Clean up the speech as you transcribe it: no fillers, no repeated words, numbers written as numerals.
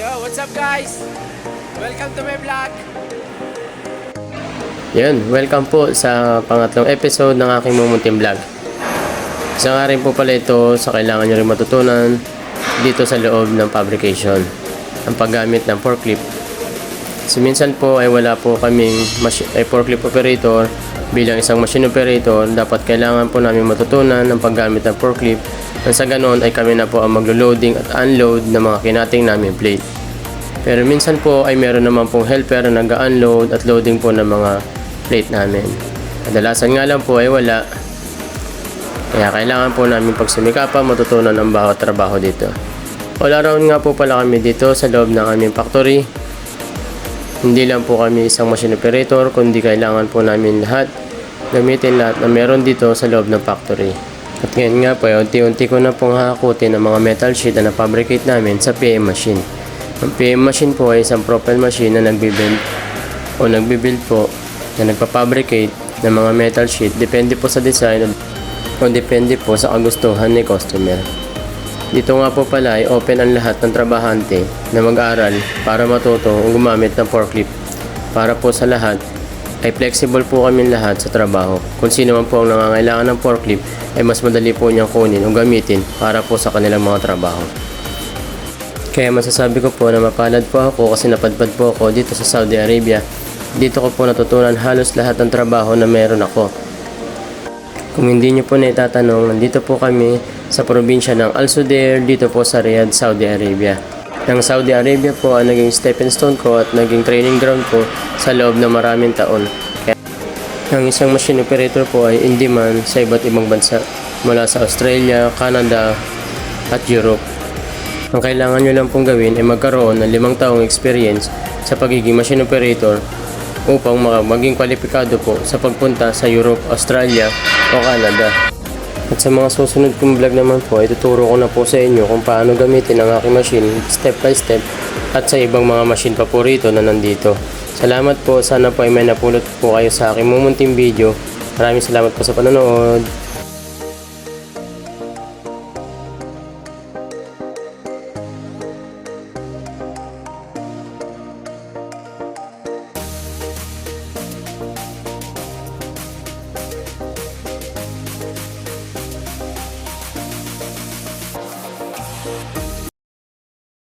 Yo, what's up guys? Welcome to my vlog. Yun, welcome po sa pangatlong episode ng aking mumunting vlog. Isa nga rin po pala ito sa kailangan nyo rin matutunan dito sa loob ng fabrication, ang paggamit ng forklift. So minsan po ay wala po kaming forklift operator. Bilang isang machine operator, dapat kailangan po namin matutunan ang paggamit ng forklift. At sa ganon ay kami na po ang maglo-loading at unload ng mga kinating namin plate. Pero minsan po ay meron naman pong helper na nag-unload at loading po ng mga plate namin. Kadalasan nga lang po ay wala. Kaya kailangan po namin pagsumikapan matutunan ang bawat trabaho dito. All around nga po pala kami dito sa loob ng aming factory. Hindi lang po kami isang machine operator, kundi kailangan po namin lahat gamitin lahat na meron dito sa loob ng factory. At ngayon nga po, unti-unti ko na pong hakutin ang mga metal sheet na na-fabricate namin sa PM machine. Ang PM machine po ay isang profile machine na nagbibuild po na nagpa-fabricate ng mga metal sheet. Depende po sa design o depende po sa kagustuhan ni customer. Dito nga po pala ay open ang lahat ng trabahante na mag-aral para matuto ang gumamit ng forklift. Para po sa lahat ay flexible po kami lahat sa trabaho. Kung sino man po ang nangangailangan ng forklift ay mas madali po niyang kunin o gamitin para po sa kanilang mga trabaho. Kaya masasabi ko po na mapalad po ako kasi napadpad po ako dito sa Saudi Arabia. Dito ko po natutunan halos lahat ng trabaho na meron ako. Kung hindi niyo po naitatanong, nandito po kami sa probinsya ng Al Sudair dito po sa Riyadh, Saudi Arabia. Ang Saudi Arabia po ang naging stepping stone ko at naging training ground ko sa loob ng maraming taon. Kaya, ang isang machine operator po ay in demand sa iba't ibang bansa mula sa Australia, Canada at Europe. Ang kailangan nyo lang pong gawin ay magkaroon ng 5 taong experience sa pagiging machine operator upang maging kwalipikado po sa pagpunta sa Europe, Australia o Canada. At sa mga susunod kong vlog naman po, ituturo ko na po sa inyo kung paano gamitin ang aking machine step by step at sa ibang mga machine paborito na nandito. Salamat po, sana po ay may napulot po kayo sa aking mumunting video. Maraming salamat po sa panonood.